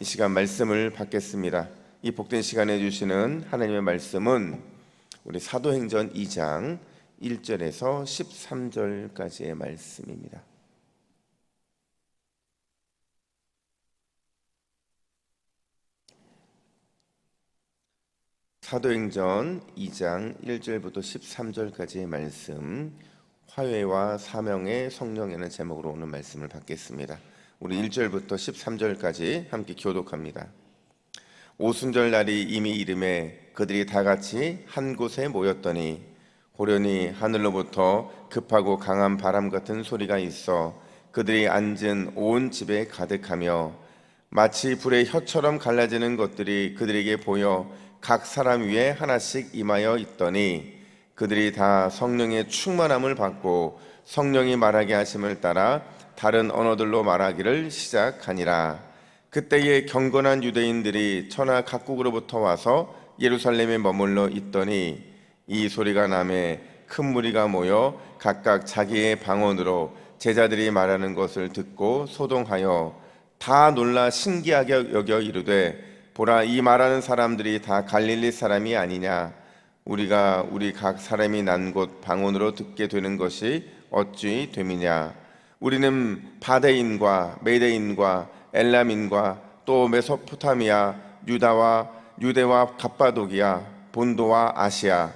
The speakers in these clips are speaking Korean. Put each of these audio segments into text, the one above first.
이 시간 말씀을 받겠습니다. 이 복된 시간에 주시는 하나님의 말씀은 우리 사도행전 2장 1절에서 13절까지의 말씀입니다. 사도행전 2장 1절부터 13절까지의 말씀, 화해와 사명의 성령이라는 제목으로 오늘 말씀을 받겠습니다. 우리 1절부터 13절까지 함께 교독합니다. 오순절 날이 이미 이름에 그들이 다 같이 한 곳에 모였더니 호련히 하늘로부터 급하고 강한 바람 같은 소리가 있어 그들이 앉은 온 집에 가득하며 마치 불의 혀처럼 갈라지는 것들이 그들에게 보여 각 사람 위에 하나씩 임하여 있더니 그들이 다 성령의 충만함을 받고 성령이 말하게 하심을 따라 다른 언어들로 말하기를 시작하니라. 그때에 경건한 유대인들이 천하 각국으로부터 와서 예루살렘에 머물러 있더니 이 소리가 나매 큰 무리가 모여 각각 자기의 방언으로 제자들이 말하는 것을 듣고 소동하여 다 놀라 신기하게 여겨 이르되 보라, 이 말하는 사람들이 다 갈릴리 사람이 아니냐. 우리가 우리 각 사람이 난 곳 방언으로 듣게 되는 것이 어찌 됨이냐. 우리는 바데인과 메데인과 엘람인과 또 메소포타미아, 유대와 갑바도기아, 본도와 아시아,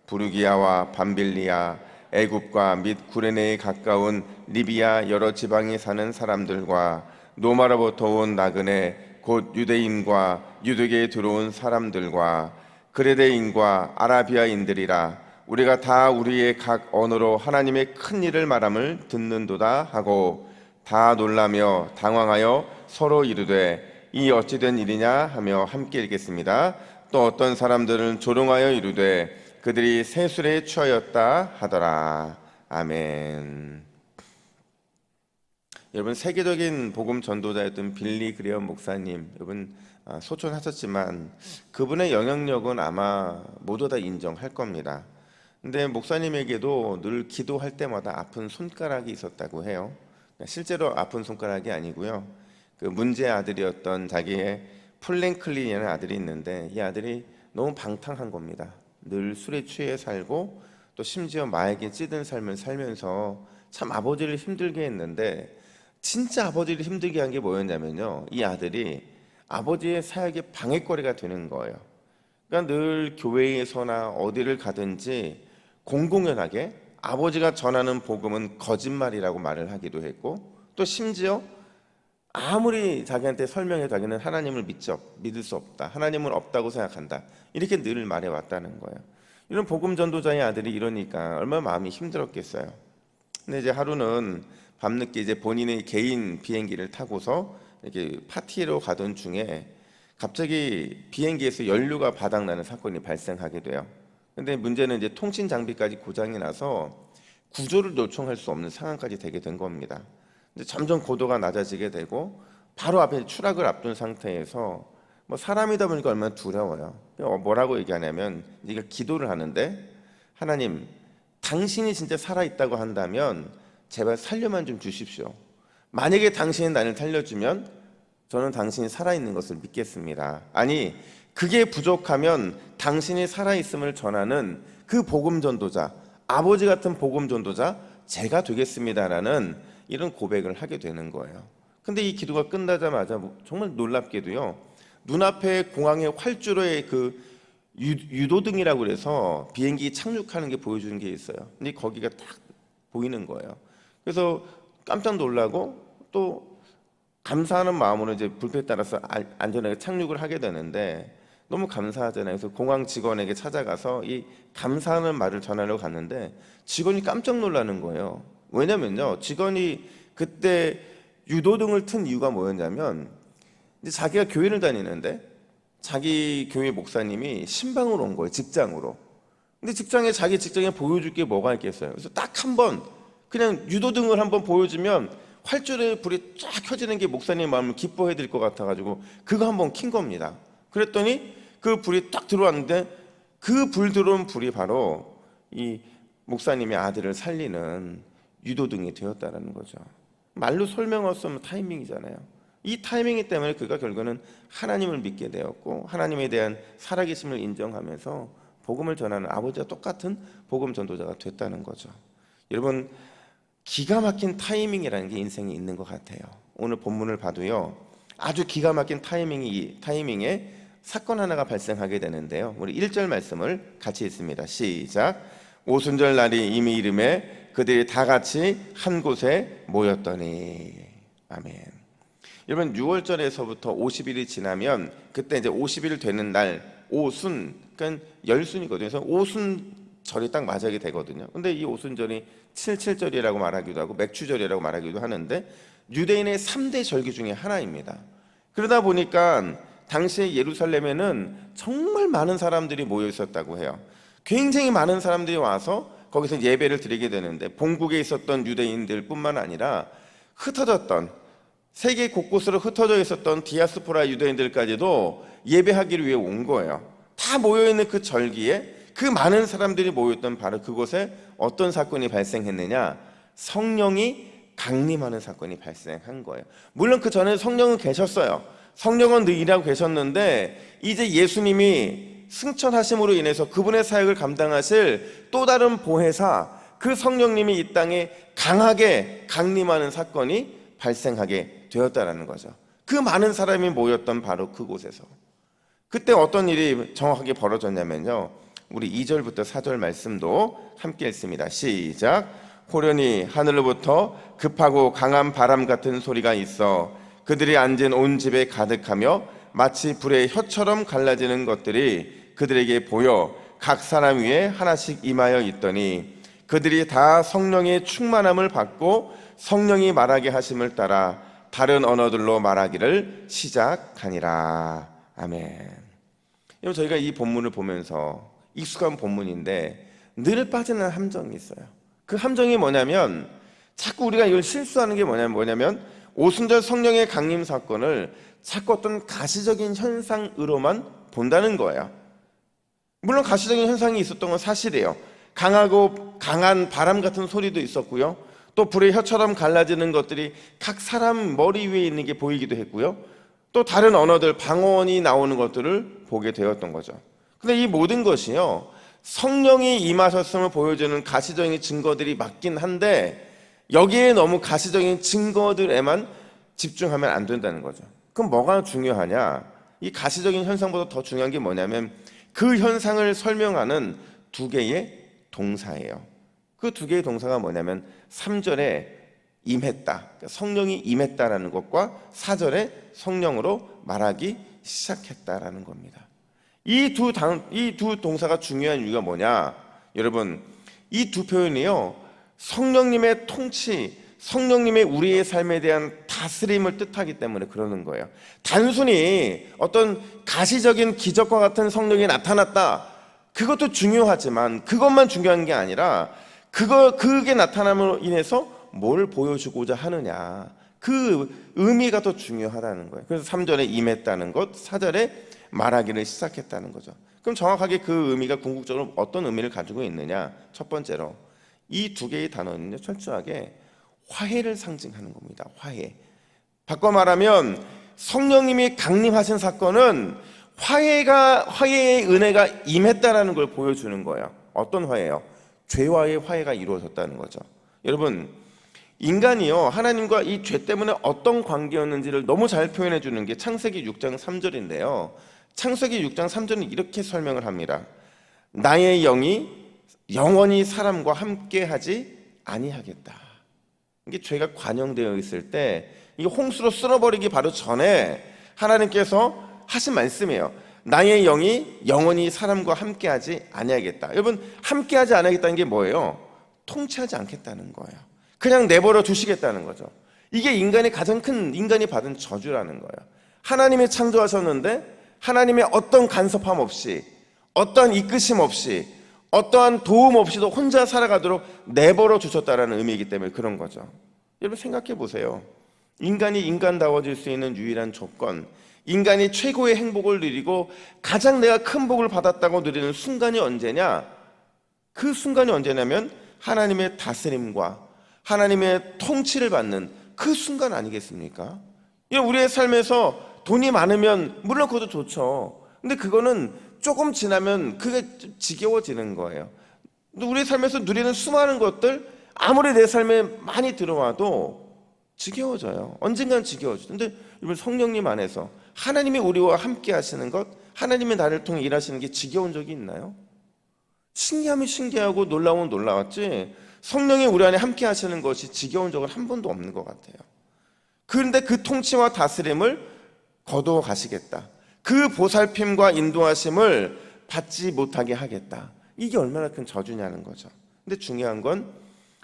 부르기아와 밤빌리아, 애굽과 및 구레네에 가까운 리비아 여러 지방에 사는 사람들과 노마로부터 온 나그네 곧 유대인과 유대계에 들어온 사람들과 그레데인과 아라비아인들이라. 우리가 다 우리의 각 언어로 하나님의 큰 일을 말함을 듣는도다 하고 다 놀라며 당황하여 서로 이르되 이 어찌 된 일이냐 하며 함께 읽겠습니다. 또 어떤 사람들은 조롱하여 이르되 그들이 세술에 취하였다 하더라. 아멘. 여러분, 세계적인 복음 전도자였던 빌리 그레엄 목사님, 여러분 소천하셨지만 그분의 영향력은 아마 모두 다 인정할 겁니다. 근데 목사님에게도 늘 기도할 때마다 아픈 손가락이 있었다고 해요. 실제로 아픈 손가락이 아니고요, 그 문제의 아들이었던 자기의 플랭클린이라는 아들이 있는데 이 아들이 너무 방탕한 겁니다. 늘 술에 취해 살고 또 심지어 마에게 찌든 삶을 살면서 참 아버지를 힘들게 했는데, 진짜 아버지를 힘들게 한 게 뭐였냐면요, 이 아들이 아버지의 사역의 방해거리가 되는 거예요. 그러니까 늘 교회에서나 어디를 가든지 공공연하게 아버지가 전하는 복음은 거짓말이라고 말을 하기도 했고, 또 심지어 아무리 자기한테 설명해 자기는 하나님을 믿을 수 없다, 하나님은 없다고 생각한다, 이렇게 늘 말해왔다는 거예요. 이런 복음 전도자의 아들이 이러니까 얼마나 마음이 힘들었겠어요. 근데 이제 하루는 밤늦게 이제 본인의 개인 비행기를 타고서 이렇게 파티로 가던 중에 갑자기 비행기에서 연료가 바닥나는 사건이 발생하게 돼요. 근데 문제는 이제 통신 장비까지 고장이 나서 구조를 요청할 수 없는 상황까지 되게 된 겁니다. 근데 점점 고도가 낮아지게 되고 바로 앞에 추락을 앞둔 상태에서 뭐 사람이다 보니까 얼마나 두려워요. 뭐라고 얘기하냐면, 네가 기도를 하는데 하나님, 당신이 진짜 살아있다고 한다면 제발 살려만 좀 주십시오. 만약에 당신이 나를 살려주면 저는 당신이 살아있는 것을 믿겠습니다. 아니, 그게 부족하면 당신이 살아있음을 전하는 그 복음 전도자, 아버지 같은 복음 전도자 제가 되겠습니다라는 이런 고백을 하게 되는 거예요. 근데 이 기도가 끝나자마자 정말 놀랍게도요, 눈앞에 공항의 활주로에 그 유도등이라고 그래서 비행기 착륙하는 게 보여주는 게 있어요. 근데 거기가 딱 보이는 거예요. 그래서 깜짝 놀라고 또 감사하는 마음으로 이제 불표에 따라서 안전하게 착륙을 하게 되는데, 너무 감사하잖아요. 그래서 공항 직원에게 찾아가서 이 감사하는 말을 전하려고 갔는데 직원이 깜짝 놀라는 거예요. 왜냐면요, 직원이 그때 유도등을 튼 이유가 뭐였냐면, 이제 자기가 교회를 다니는데 자기 교회 목사님이 신방으로 온 거예요, 직장으로. 근데 자기 직장에 보여줄 게 뭐가 있겠어요. 그래서 딱 한 번 그냥 유도등을 한번 보여주면 활주로에 불이 쫙 켜지는 게 목사님 마음을 기뻐해 드릴 것 같아가지고 그거 한번 킨 겁니다. 그랬더니 그 불이 딱 들어왔는데 그 불 들어온 불이 바로 이 목사님의 아들을 살리는 유도등이 되었다는 거죠. 말로 설명할 수 없는 타이밍이잖아요. 이 타이밍이 때문에 그가 결국은 하나님을 믿게 되었고 하나님에 대한 살아계심을 인정하면서 복음을 전하는 아버지와 똑같은 복음 전도자가 됐다는 거죠. 여러분, 기가 막힌 타이밍이라는 게 인생에 있는 것 같아요. 오늘 본문을 봐도요, 아주 기가 막힌 타이밍에 사건 하나가 발생하게 되는데요. 우리 1절 말씀을 같이 읽습니다. 시작. 오순절 날이 이미 이름에 그들이 다 같이 한 곳에 모였더니. 아멘. 여러분, 6월절에서부터 50일이 지나면 그때 이제 50일 되는 날 오순, 그러니까 열순이거든요. 그래서 오순절이 딱 맞게 되거든요. 근데 이 오순절이 77절이라고 말하기도 하고 맥추절이라고 말하기도 하는데 유대인의 3대 절기 중에 하나입니다. 그러다 보니까 당시에 예루살렘에는 정말 많은 사람들이 모여 있었다고 해요. 굉장히 많은 사람들이 와서 거기서 예배를 드리게 되는데 본국에 있었던 유대인들 뿐만 아니라 흩어졌던 세계 곳곳으로 흩어져 있었던 디아스포라 유대인들까지도 예배하기를 위해 온 거예요. 다 모여있는 그 절기에 그 많은 사람들이 모였던 바로 그곳에 어떤 사건이 발생했느냐, 성령이 강림하는 사건이 발생한 거예요. 물론 그 전에 성령은 계셨어요. 성령은 늘 일하고 계셨는데 이제 예수님이 승천하심으로 인해서 그분의 사역을 감당하실 또 다른 보혜사, 그 성령님이 이 땅에 강하게 강림하는 사건이 발생하게 되었다라는 거죠. 그 많은 사람이 모였던 바로 그곳에서 그때 어떤 일이 정확하게 벌어졌냐면요, 우리 2절부터 4절 말씀도 함께 읽습니다. 시작. 호련히 하늘로부터 급하고 강한 바람 같은 소리가 있어 그들이 앉은 온 집에 가득하며 마치 불의 혀처럼 갈라지는 것들이 그들에게 보여 각 사람 위에 하나씩 임하여 있더니 그들이 다 성령의 충만함을 받고 성령이 말하게 하심을 따라 다른 언어들로 말하기를 시작하니라. 아멘. 여러분, 저희가 이 본문을 보면서 익숙한 본문인데 늘 빠지는 함정이 있어요. 그 함정이 뭐냐면 자꾸 우리가 이걸 실수하는 게 뭐냐면 오순절 성령의 강림 사건을 자꾸 어떤 가시적인 현상으로만 본다는 거예요. 물론 가시적인 현상이 있었던 건 사실이에요. 강하고 강한 바람 같은 소리도 있었고요. 또 불의 혀처럼 갈라지는 것들이 각 사람 머리 위에 있는 게 보이기도 했고요. 또 다른 언어들, 방언이 나오는 것들을 보게 되었던 거죠. 근데 이 모든 것이요, 성령이 임하셨음을 보여주는 가시적인 증거들이 맞긴 한데 여기에 너무 가시적인 증거들에만 집중하면 안 된다는 거죠. 그럼 뭐가 중요하냐? 이 가시적인 현상보다 더 중요한 게 뭐냐면 그 현상을 설명하는 두 개의 동사예요. 그 두 개의 동사가 뭐냐면 3절에 임했다, 그러니까 성령이 임했다라는 것과 4절에 성령으로 말하기 시작했다라는 겁니다. 이 두 동사가 중요한 이유가 뭐냐? 여러분, 이 두 표현이요, 성령님의 통치, 성령님의 우리의 삶에 대한 다스림을 뜻하기 때문에 그러는 거예요. 단순히 어떤 가시적인 기적과 같은 성령이 나타났다, 그것도 중요하지만 그것만 중요한 게 아니라 그게 나타남으로 인해서 뭘 보여주고자 하느냐, 그 의미가 더 중요하다는 거예요. 그래서 3절에 임했다는 것, 4절에 말하기를 시작했다는 거죠. 그럼 정확하게 그 의미가 궁극적으로 어떤 의미를 가지고 있느냐? 첫 번째로 이 두 개의 단어는요, 철저하게 화해를 상징하는 겁니다. 화해. 바꿔 말하면 성령님이 강림하신 사건은 화해의 은혜가 임했다라는 걸 보여주는 거예요. 어떤 화해요? 죄와의 화해가 이루어졌다는 거죠. 여러분, 인간이요, 하나님과 이 죄 때문에 어떤 관계였는지를 너무 잘 표현해 주는 게 창세기 6장 3절인데요. 창세기 6장 3절은 이렇게 설명을 합니다. 나의 영이 영원히 사람과 함께하지 아니하겠다. 이게 죄가 관영되어 있을 때 이 홍수로 쓸어버리기 바로 전에 하나님께서 하신 말씀이에요. 나의 영이 영원히 사람과 함께하지 아니하겠다. 여러분, 함께하지 아니하겠다는 게 뭐예요? 통치하지 않겠다는 거예요. 그냥 내버려 두시겠다는 거죠. 이게 인간이 가장 큰, 인간이 받은 저주라는 거예요. 하나님이 창조하셨는데 하나님의 어떤 간섭함 없이, 어떠한 이끄심 없이, 어떠한 도움 없이도 혼자 살아가도록 내버려 두셨다라는 의미이기 때문에 그런 거죠. 여러분, 생각해 보세요. 인간이 인간다워질 수 있는 유일한 조건, 인간이 최고의 행복을 누리고 가장 내가 큰 복을 받았다고 누리는 순간이 언제냐? 그 순간이 언제냐면 하나님의 다스림과 하나님의 통치를 받는 그 순간 아니겠습니까? 우리의 삶에서 돈이 많으면 물론 그것도 좋죠. 근데 그거는 조금 지나면 그게 지겨워지는 거예요. 우리 삶에서 누리는 수많은 것들 아무리 내 삶에 많이 들어와도 지겨워져요. 언젠간 지겨워져. 근데 여러분, 성령님 안에서 하나님이 우리와 함께 하시는 것, 하나님이 나를 통해 일하시는 게 지겨운 적이 있나요? 신기하면 신기하고 놀라우면 놀라웠지, 성령이 우리 안에 함께 하시는 것이 지겨운 적은 한 번도 없는 것 같아요. 그런데 그 통치와 다스림을 거두어 가시겠다, 그 보살핌과 인도하심을 받지 못하게 하겠다, 이게 얼마나 큰 저주냐는 거죠. 근데 중요한 건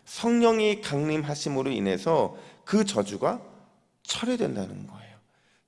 성령이 강림하심으로 인해서 그 저주가 철회된다는 거예요.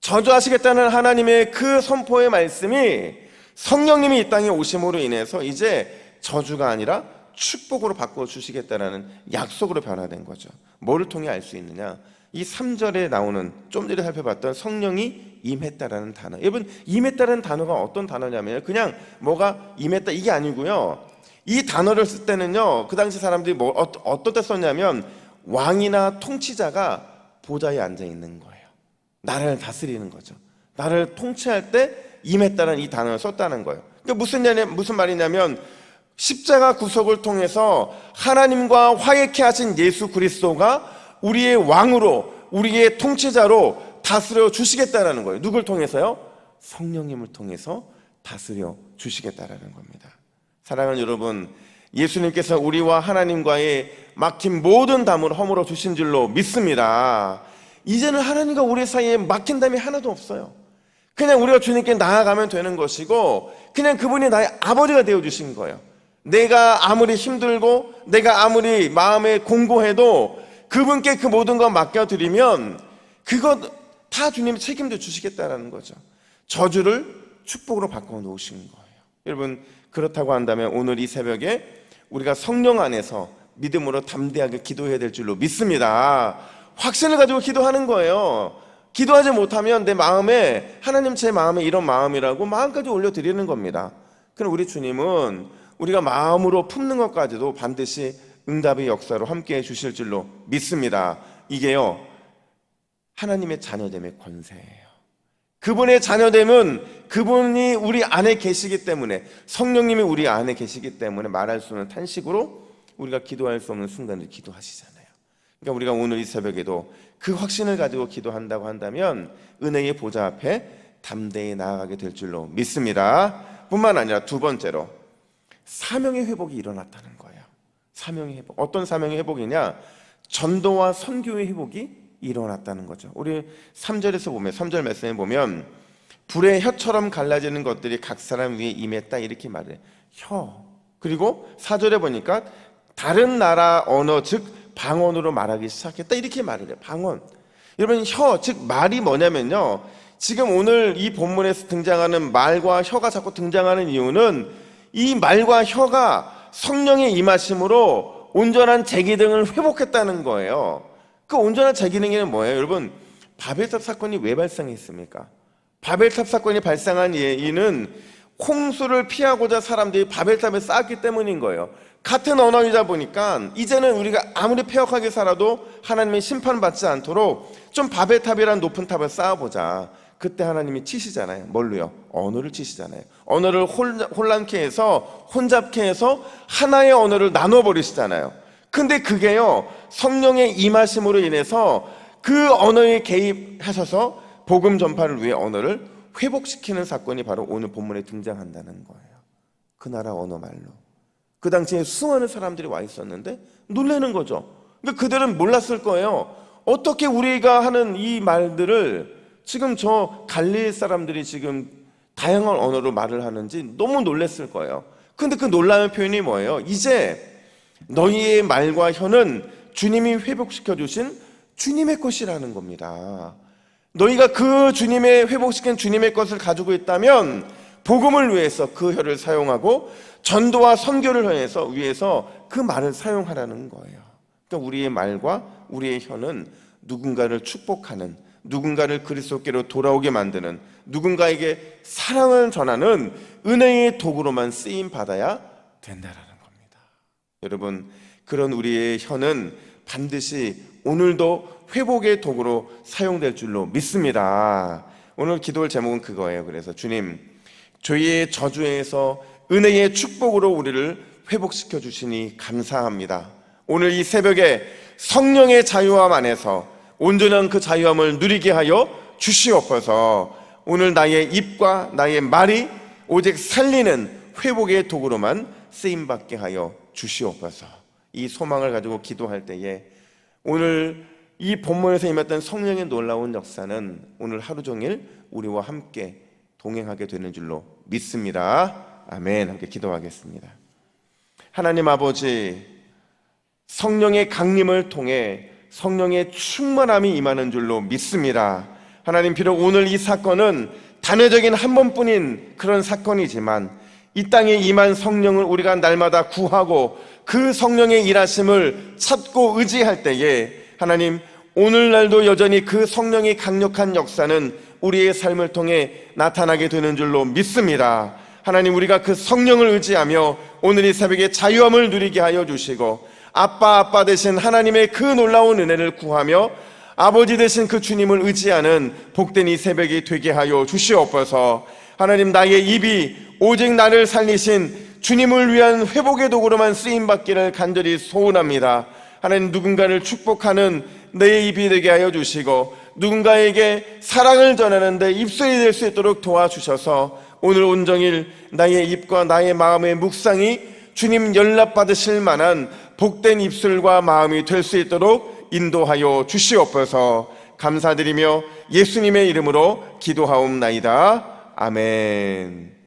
저주하시겠다는 하나님의 그 선포의 말씀이 성령님이 이 땅에 오심으로 인해서 이제 저주가 아니라 축복으로 바꿔주시겠다는 약속으로 변화된 거죠. 뭐를 통해 알 수 있느냐? 이 3절에 나오는, 좀 전에 살펴봤던 성령이 임했다라는 단어. 여러분, 임했다는 단어가 어떤 단어냐면 그냥 뭐가 임했다 이게 아니고요, 이 단어를 쓸 때는요, 그 당시 사람들이 어떤 때 썼냐면 왕이나 통치자가 보좌에 앉아 있는 거예요. 나라를 다스리는 거죠. 나를 통치할 때 임했다는 이 단어를 썼다는 거예요. 그러니까 무슨 말이냐면 십자가 구속을 통해서 하나님과 화해케 하신 예수 그리스도가 우리의 왕으로, 우리의 통치자로 다스려 주시겠다라는 거예요. 누굴 통해서요? 성령님을 통해서 다스려 주시겠다라는 겁니다. 사랑하는 여러분, 예수님께서 우리와 하나님과의 막힌 모든 담을 허물어 주신 줄로 믿습니다. 이제는 하나님과 우리 사이에 막힌 담이 하나도 없어요. 그냥 우리가 주님께 나아가면 되는 것이고, 그냥 그분이 나의 아버지가 되어주신 거예요. 내가 아무리 힘들고 내가 아무리 마음에 공고해도 그분께 그 모든 것 맡겨드리면 그것 다 주님이 책임져 주시겠다라는 거죠. 저주를 축복으로 바꿔놓으신 거예요. 여러분, 그렇다고 한다면 오늘 이 새벽에 우리가 성령 안에서 믿음으로 담대하게 기도해야 될 줄로 믿습니다. 확신을 가지고 기도하는 거예요. 기도하지 못하면 내 마음에, 하나님 제 마음에 이런 마음이라고 마음까지 올려드리는 겁니다. 그럼 우리 주님은 우리가 마음으로 품는 것까지도 반드시 응답의 역사로 함께해 주실 줄로 믿습니다. 이게요, 하나님의 자녀됨의 권세예요. 그분의 자녀됨은 그분이 우리 안에 계시기 때문에, 성령님이 우리 안에 계시기 때문에 말할 수 없는 탄식으로 우리가 기도할 수 없는 순간을 기도하시잖아요. 그러니까 우리가 오늘 이 새벽에도 그 확신을 가지고 기도한다고 한다면 은혜의 보좌 앞에 담대히 나아가게 될 줄로 믿습니다. 뿐만 아니라 두 번째로 사명의 회복이 일어났다는 거예요. 사명의 회복. 어떤 사명의 회복이냐? 전도와 선교의 회복이 일어났다는 거죠. 우리 3절에서 보면, 3절 말씀에 보면 불의 혀처럼 갈라지는 것들이 각 사람 위에 임했다, 이렇게 말해요. 혀. 그리고 4절에 보니까 다른 나라 언어, 즉 방언으로 말하기 시작했다, 이렇게 말을 해요. 방언. 여러분, 혀, 즉 말이 뭐냐면요, 지금 오늘 이 본문에서 등장하는 말과 혀가 자꾸 등장하는 이유는 이 말과 혀가 성령의 임하심으로 온전한 제기능을 회복했다는 거예요. 그 온전한 제기능에는 뭐예요? 여러분, 바벨탑 사건이 왜 발생했습니까? 바벨탑 사건이 발생한 이유는 홍수를 피하고자 사람들이 바벨탑에 쌓았기 때문인 거예요. 같은 언어이다 보니까 이제는 우리가 아무리 폐역하게 살아도 하나님의 심판받지 않도록 좀 바벨탑이란 높은 탑을 쌓아보자. 그때 하나님이 치시잖아요. 뭘로요? 언어를 치시잖아요. 언어를 혼란케 해서, 혼잡케 해서 하나의 언어를 나눠버리시잖아요. 근데 그게요, 성령의 임하심으로 인해서 그 언어에 개입하셔서 복음 전파를 위해 언어를 회복시키는 사건이 바로 오늘 본문에 등장한다는 거예요. 그 나라 언어 말로. 그 당시에 수많은 사람들이 와 있었는데 놀라는 거죠. 그러니까 그들은 몰랐을 거예요. 어떻게 우리가 하는 이 말들을 지금 저 갈릴리 사람들이 지금 다양한 언어로 말을 하는지 너무 놀랐을 거예요. 근데 그 놀라는 표현이 뭐예요? 이제 너희의 말과 혀는 주님이 회복시켜 주신 주님의 것이라는 겁니다. 너희가 그 주님의 회복시킨 주님의 것을 가지고 있다면 복음을 위해서 그 혀를 사용하고 전도와 선교를 위해서 그 말을 사용하라는 거예요. 그러니까 우리의 말과 우리의 혀는 누군가를 축복하는, 누군가를 그리스도께로 돌아오게 만드는, 누군가에게 사랑을 전하는 은혜의 도구로만 쓰임 받아야 된다라는 겁니다. 여러분, 그런 우리의 혀는 반드시 오늘도 회복의 도구로 사용될 줄로 믿습니다. 오늘 기도할 제목은 그거예요. 그래서 주님, 죄의 저주에서 은혜의 축복으로 우리를 회복시켜 주시니 감사합니다. 오늘 이 새벽에 성령의 자유함 안에서 온전한 그 자유함을 누리게 하여 주시옵소서. 오늘 나의 입과 나의 말이 오직 살리는 회복의 도구로만 쓰임받게 하여 주시옵소서. 이 소망을 가지고 기도할 때에 오늘 이 본문에서 임했던 성령의 놀라운 역사는 오늘 하루 종일 우리와 함께 동행하게 되는 줄로 믿습니다. 아멘. 함께 기도하겠습니다. 하나님 아버지, 성령의 강림을 통해 성령의 충만함이 임하는 줄로 믿습니다. 하나님, 비록 오늘 이 사건은 단회적인 한 번뿐인 그런 사건이지만 이 땅에 임한 성령을 우리가 날마다 구하고 그 성령의 일하심을 찾고 의지할 때에 하나님, 오늘날도 여전히 그 성령의 강력한 역사는 우리의 삶을 통해 나타나게 되는 줄로 믿습니다. 하나님, 우리가 그 성령을 의지하며 오늘 이 새벽에 자유함을 누리게 하여 주시고 아빠 되신 하나님의 그 놀라운 은혜를 구하며 아버지 되신 그 주님을 의지하는 복된 이 새벽이 되게 하여 주시옵소서. 하나님, 나의 입이 오직 나를 살리신 주님을 위한 회복의 도구로만 쓰임받기를 간절히 소원합니다. 하나님, 누군가를 축복하는 내 입이 되게 하여 주시고 누군가에게 사랑을 전하는 데 입술이 될 수 있도록 도와주셔서 오늘 온종일 나의 입과 나의 마음의 묵상이 주님 연락받으실 만한 복된 입술과 마음이 될 수 있도록 인도하여 주시옵소서. 감사드리며 예수님의 이름으로 기도하옵나이다. 아멘.